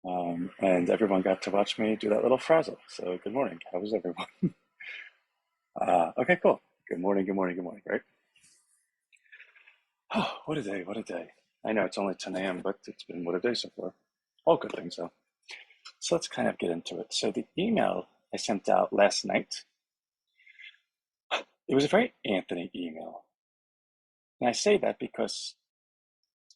And everyone got to watch me do that little frazzle. So good morning. How was everyone? Okay, cool. Good morning, good morning, good morning, right? Oh, what a day, what a day. I know it's only 10 a.m., but it's been what a day so far. All good things, though. So let's kind of get into it. So the email I sent out last night, it was a very Anthony email. And I say that because,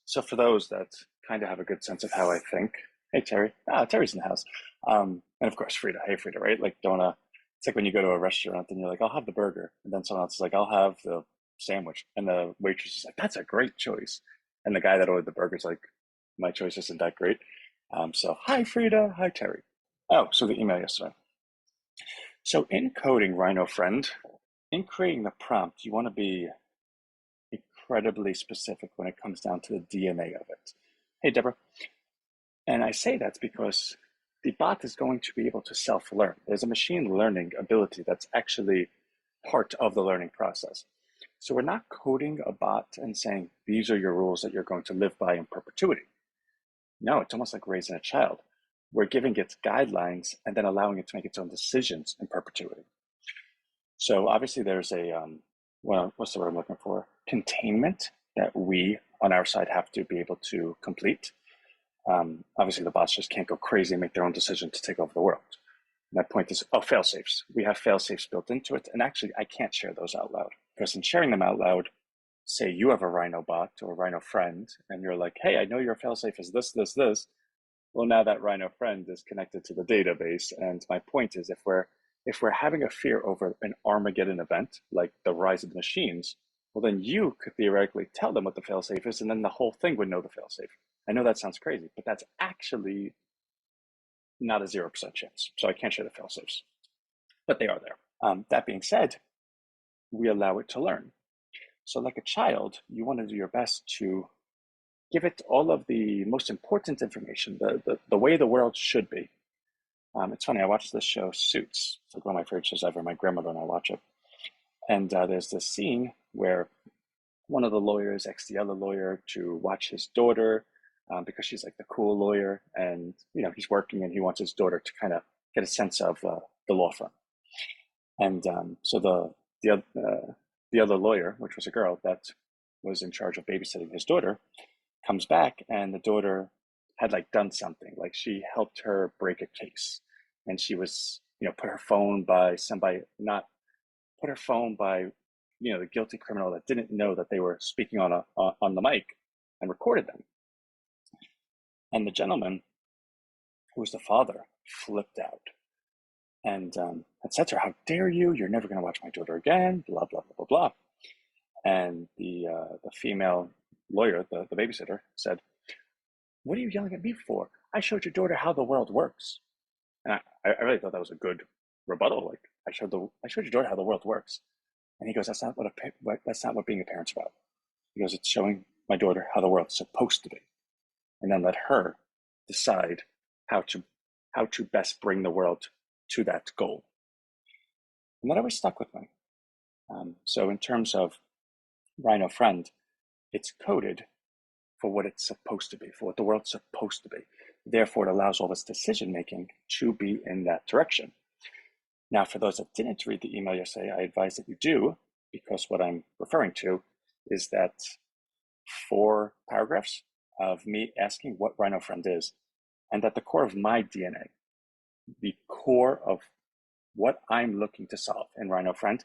so for those that kind of have a good sense of how I think, hey, Terry. Terry's in the house. And of course, Frida. Hey, Frida, right? Like, don't, it's like when you go to a restaurant and you're like, I'll have the burger. And then someone else is like, I'll have the sandwich. And the waitress is like, that's a great choice. And the guy that ordered the burger is like, my choice isn't that great. So, hi, Frida. Hi, Terry. Oh, so the email yesterday. So, in coding Rhino Friend, in creating the prompt, you want to be incredibly specific when it comes down to the DNA of it. Hey, Deborah. And I say that's because the bot is going to be able to self-learn. There's a machine learning ability that's actually part of the learning process. So we're not coding a bot and saying, these are your rules that you're going to live by in perpetuity. No, it's almost like raising a child. We're giving it guidelines and then allowing it to make its own decisions in perpetuity. So obviously there's what's the word I'm looking for? Containment that we on our side have to be able to complete. Obviously, the bots just can't go crazy and make their own decision to take over the world. My point is, fail safes. We have fail safes built into it. And actually, I can't share those out loud because in sharing them out loud, say you have a Rhino bot or a Rhino friend, and you're like, hey, I know your fail safe is this, this, this. Well, now that Rhino friend is connected to the database. And my point is, if we're having a fear over an Armageddon event, like the rise of the machines, well, then you could theoretically tell them what the failsafe is, and then the whole thing would know the failsafe. I know that sounds crazy, but that's actually not a 0% chance. So I can't share the failsafes, but they are there. That being said, we allow it to learn. So like a child, you want to do your best to give it all of the most important information, the way the world should be. It's funny, I watched this show, Suits. It's like one of my favorite shows ever. My grandmother and I watch it. And there's this scene where one of the lawyers asks the other lawyer to watch his daughter because she's like the cool lawyer, and he's working and he wants his daughter to kind of get a sense of the law firm. And so the other lawyer, which was a girl that was in charge of babysitting his daughter, comes back, and the daughter had like done something, like she helped her break a case, and she was put her phone by somebody, not put her phone by the guilty criminal that didn't know that they were speaking on the mic and recorded them. And the gentleman, who was the father, flipped out and had said to her, "How dare you? You're never going to watch my daughter again." Blah blah blah blah blah. And the female lawyer, the babysitter, said, "What are you yelling at me for? I showed your daughter how the world works." And I really thought that was a good rebuttal. Like, I showed your daughter how the world works. And he goes, that's not what being a parent's about. He goes, it's showing my daughter how the world's supposed to be, and then let her decide how to best bring the world to that goal. And that always stuck with me. So in terms of Rhino Friend, it's coded for what it's supposed to be, for what the world's supposed to be. Therefore, it allows all this decision making to be in that direction. Now, for those that didn't read the email yesterday, I advise that you do, because what I'm referring to is that 4 paragraphs of me asking what Rhino Friend is, and at the core of my DNA, the core of what I'm looking to solve in Rhino Friend,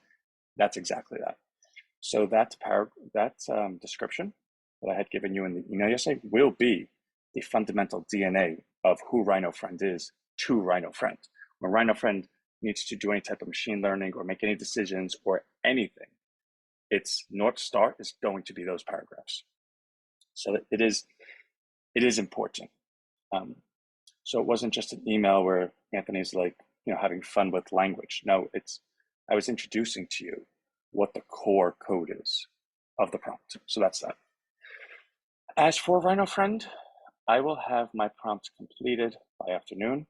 that's exactly that. So that description that I had given you in the email yesterday will be the fundamental DNA of who Rhino Friend is to Rhino Friend. When Rhino Friend needs to do any type of machine learning or make any decisions or anything, its North Star is going to be those paragraphs. So it is important. So it wasn't just an email where Anthony's like, having fun with language. No, I was introducing to you what the core code is of the prompt. So that's that. As for Rhino Friend, I will have my prompt completed by afternoon.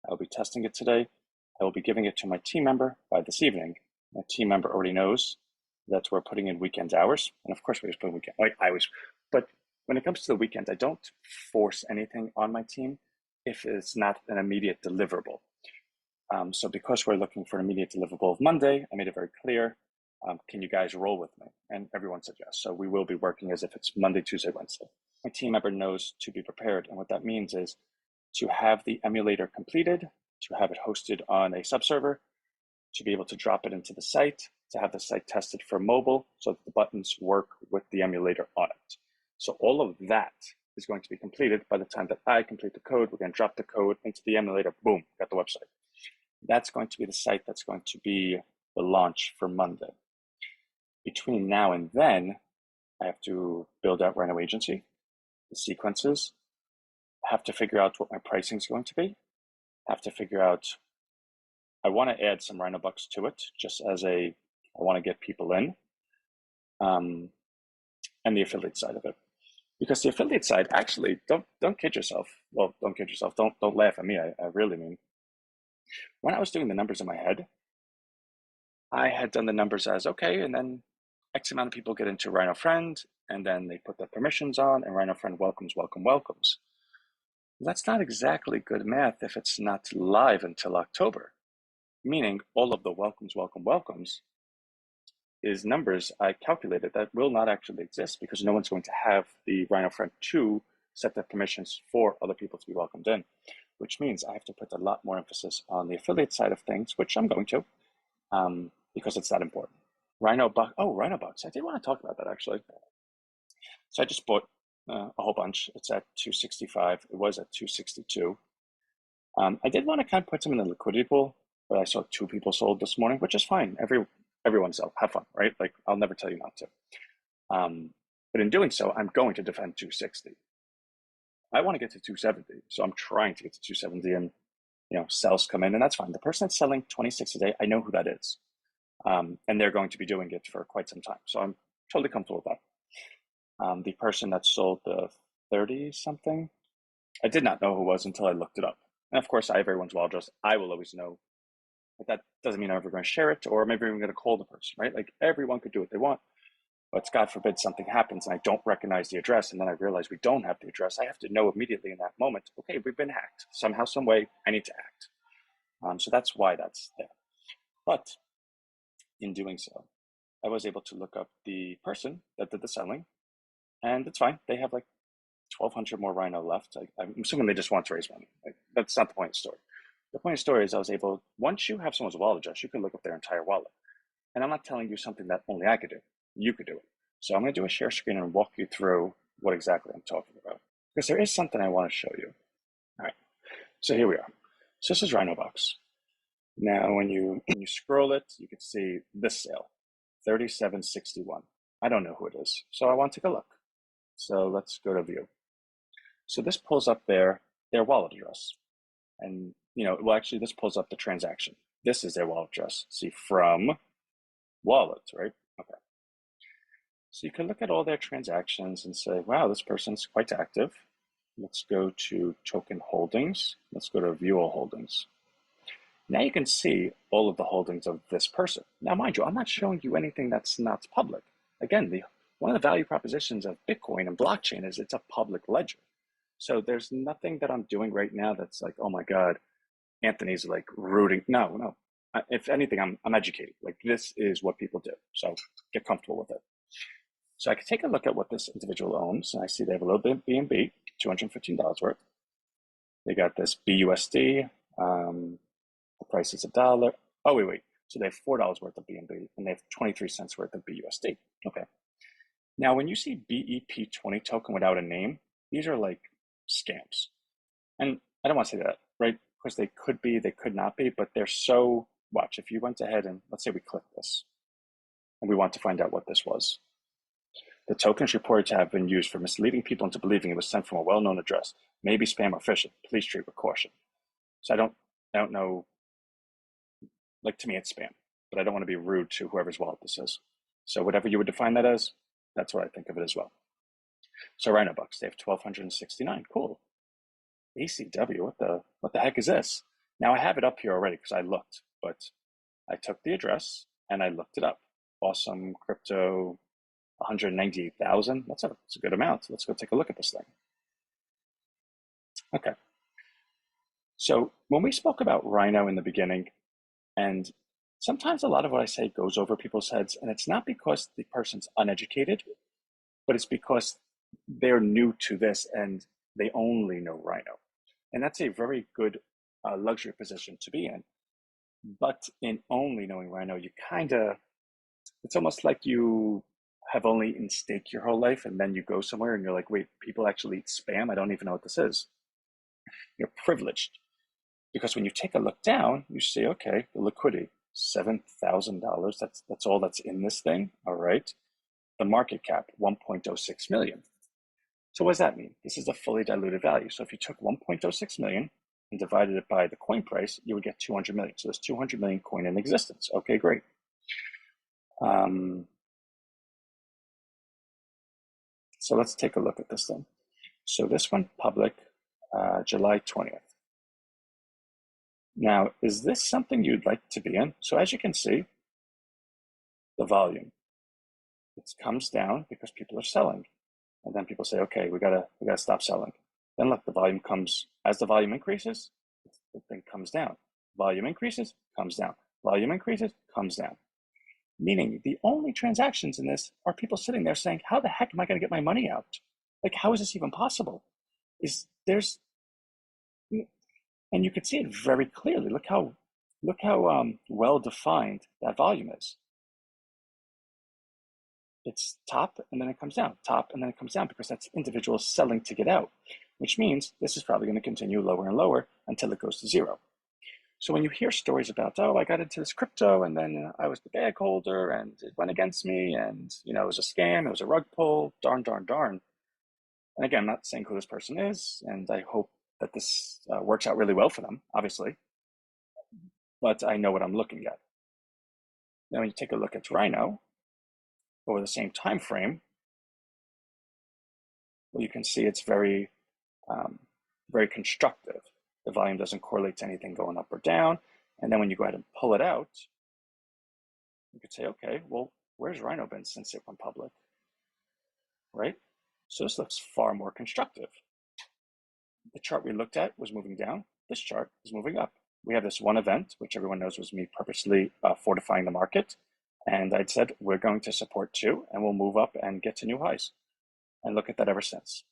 I will be testing it today. I will be giving it to my team member by this evening. My team member already knows that we're putting in weekend hours. And of course, we just put in weekend. But when it comes to the weekend, I don't force anything on my team. if it's not an immediate deliverable. So because we're looking for an immediate deliverable of Monday, I made it very clear, can you guys roll with me? And everyone said yes. So we will be working as if it's Monday, Tuesday, Wednesday. My team member knows to be prepared. And what that means is to have the emulator completed, to have it hosted on a subserver, to be able to drop it into the site, to have the site tested for mobile so that the buttons work with the emulator on it. So all of that is going to be completed by the time that I complete the code. We're going to drop the code into the emulator, boom, got the website. That's going to be the site that's going to be the launch for Monday. Between now and then, I have to build out Rhino Agency, the sequences, have to figure out what my pricing is going to be, have to figure out, I want to add some Rhino bucks to it, just as I want to get people in, and the affiliate side of it. Because the affiliate side, actually, don't kid yourself. Well, don't kid yourself. Don't laugh at me. I really mean. When I was doing the numbers in my head, I had done the numbers as, okay, and then X amount of people get into Rhino Friend, and then they put their permissions on, and Rhino Friend welcomes. That's not exactly good math if it's not live until October. Meaning all of the welcomes is numbers I calculated that will not actually exist because no one's going to have the Rhino Friend 2 set their permissions for other people to be welcomed in, which means I have to put a lot more emphasis on the affiliate side of things, which I'm going to, because it's that important. Rhino Bucks. I did want to talk about that actually. So I just bought a whole bunch. It's at 265. It was at 262. I did want to kind of put some in the liquidity pool, but I saw 2 people sold this morning, which is fine. Everyone sell. Have fun, right? Like, I'll never tell you not to. But in doing so, I'm going to defend 260. I want to get to 270, so I'm trying to get to 270, and sales come in, and that's fine. The person that's selling 26 a day, I know who that is, and they're going to be doing it for quite some time, so I'm totally comfortable with that. The person that sold the 30 something, I did not know who it was until I looked it up, and of course I have everyone's wallet address. I will always know, but that doesn't mean I'm ever going to share it, or maybe I'm going to call the person, right? Like, everyone could do what they want. But God forbid something happens and I don't recognize the address, and then I realize we don't have the address. I have to know immediately in that moment, okay, we've been hacked. Somehow, some way, I need to act. So that's why that's there. But in doing so, I was able to look up the person that did the selling, and it's fine. They have like 1,200 more Rhino left. I'm assuming they just want to raise money. That's not the point of the story. The point of the story is I was able, once you have someone's wallet address, you can look up their entire wallet. And I'm not telling you something that only I could do. You could do it. So I'm going to do a share screen and walk you through what exactly I'm talking about. Because there is something I want to show you. All right. So here we are. So this is Rhinobox. Now, when you scroll it, you can see this sale, 37.61. I don't know who it is, so I want to take a look. So let's go to view. So this pulls up their wallet address. And, actually, this pulls up the transaction. This is their wallet address. See, from wallet, right? Okay. So you can look at all their transactions and say, wow, this person's quite active. Let's go to token holdings. Let's go to view all holdings. Now you can see all of the holdings of this person. Now, mind you, I'm not showing you anything that's not public. Again, one of the value propositions of Bitcoin and blockchain is it's a public ledger. So there's nothing that I'm doing right now that's like, oh my God, Anthony's like rooting. No. If anything, I'm educating. Like, this is what people do. So get comfortable with it. So I can take a look at what this individual owns, and I see they have a little bit of BNB, $215 worth. They got this BUSD. The price is $1. Oh, wait. So they have $4 worth of BNB, and they have 23 cents worth of BUSD. Okay. Now, when you see BEP20 token without a name, these are like scams. And I don't want to say that, right? Because they could be, they could not be, but they're so, watch, if you went ahead and let's say we click this, and we want to find out what this was. The token is reported to have been used for misleading people into believing it was sent from a well-known address, maybe spam or phishing. Please treat with caution. So I don't know. Like, to me, it's spam, but I don't want to be rude to whoever's wallet this is. So whatever you would define that as, that's what I think of it as well. So Rhinobucks, they have 1,269. Cool. ACW, what the heck is this? Now I have it up here already because I looked, but I took the address and I looked it up. Awesome crypto. 198,000. That's a good amount. Let's go take a look at this thing. Okay. So when we spoke about Rhino in the beginning, and sometimes a lot of what I say goes over people's heads, and it's not because the person's uneducated, but it's because they're new to this and they only know Rhino. And that's a very good luxury position to be in. But in only knowing Rhino, you kind of, it's almost like you have only eaten steak your whole life and then you go somewhere and you're like, wait, people actually eat spam? I don't even know what this is. You're privileged because when you take a look down, you see, okay, the liquidity, $7,000. That's all that's in this thing. All right. The market cap, 1.06 million. So what does that mean? This is a fully diluted value. So if you took 1.06 million and divided it by the coin price, you would get 200 million. So there's 200 million coin in existence. Okay, great. So let's take a look at this then. So this went public July 20th. Now, is this something you'd like to be in? So as you can see, the volume, it comes down because people are selling. And then people say, okay, we gotta stop selling. Then look, the volume comes, as the volume increases, the thing comes down. Volume increases, comes down. Volume increases, comes down. Meaning the only transactions in this are people sitting there saying, how the heck am I going to get my money out? Like, how is this even possible? And you can see it very clearly. Look how well defined that volume is. It's top and then it comes down, top and then it comes down, because that's individuals selling to get out, which means this is probably going to continue lower and lower until it goes to zero. So when you hear stories about, oh, I got into this crypto and then I was the bag holder and it went against me and, it was a scam, it was a rug pull, darn. And again, I'm not saying who this person is, and I hope that this works out really well for them, obviously, but I know what I'm looking at. Now, when you take a look at Rhino over the same time frame, well, you can see it's very, very constructive. The volume doesn't correlate to anything going up or down. And then when you go ahead and pull it out, you could say, okay, well, where's Rhino been since it went public, right? So this looks far more constructive. The chart we looked at was moving down. This chart is moving up. We have this one event, which everyone knows was me purposely fortifying the market. And I'd said, we're going to support two, and we'll move up and get to new highs. And look at that ever since.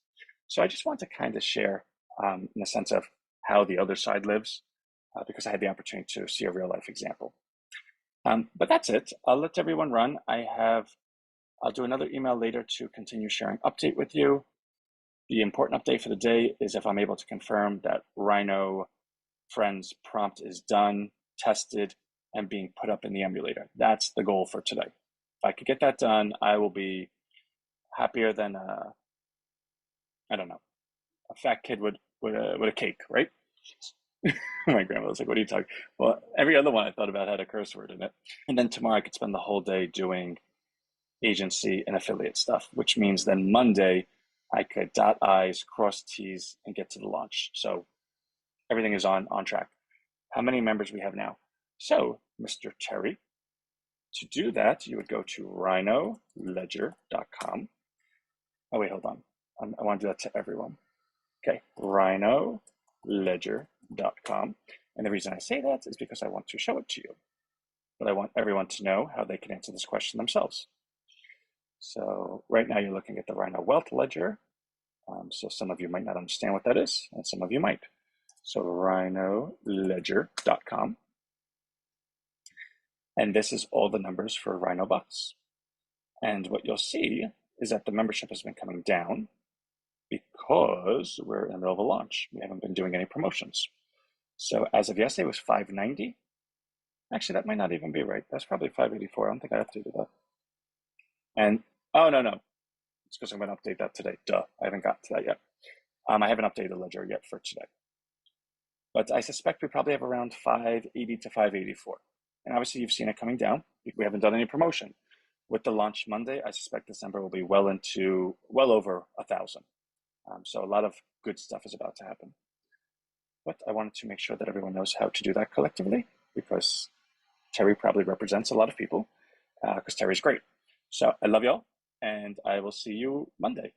So I just want to kind of share in the sense of how the other side lives, because I had the opportunity to see a real life example. But that's it. I'll let everyone run. I'll do another email later to continue sharing update with you. The important update for the day is if I'm able to confirm that Rhino Friends prompt is done, tested, and being put up in the emulator. That's the goal for today. If I could get that done, I will be happier than I don't know, a fat kid with a cake, right? My grandma was like, "What are you talking?" Well, every other one I thought about had a curse word in it. And then tomorrow I could spend the whole day doing agency and affiliate stuff, which means then Monday I could dot I's, cross T's, and get to the launch. So everything is on track. How many members we have now? So, Mr. Terry, to do that, you would go to rhinoledger.com. Oh, wait, hold on. I want to do that to everyone. Okay, rhinoledger.com. And the reason I say that is because I want to show it to you. But I want everyone to know how they can answer this question themselves. So right now you're looking at the Rhino Wealth Ledger. So some of you might not understand what that is, and some of you might. So rhinoledger.com. And this is all the numbers for Rhino Bucks. And what you'll see is that the membership has been coming down because we're in the middle of a launch. We haven't been doing any promotions. So as of yesterday, it was 590. Actually, that might not even be right. That's probably 584. I don't think I have to do that. And, oh, no. It's because I'm going to update that today. Duh, I haven't got to that yet. I haven't updated the ledger yet for today. But I suspect we probably have around 580 to 584. And obviously you've seen it coming down. We haven't done any promotion. With the launch Monday, I suspect this number will be well over 1,000. So a lot of good stuff is about to happen. But I wanted to make sure that everyone knows how to do that collectively, because Terry probably represents a lot of people, because Terry's great. So I love y'all, and I will see you Monday.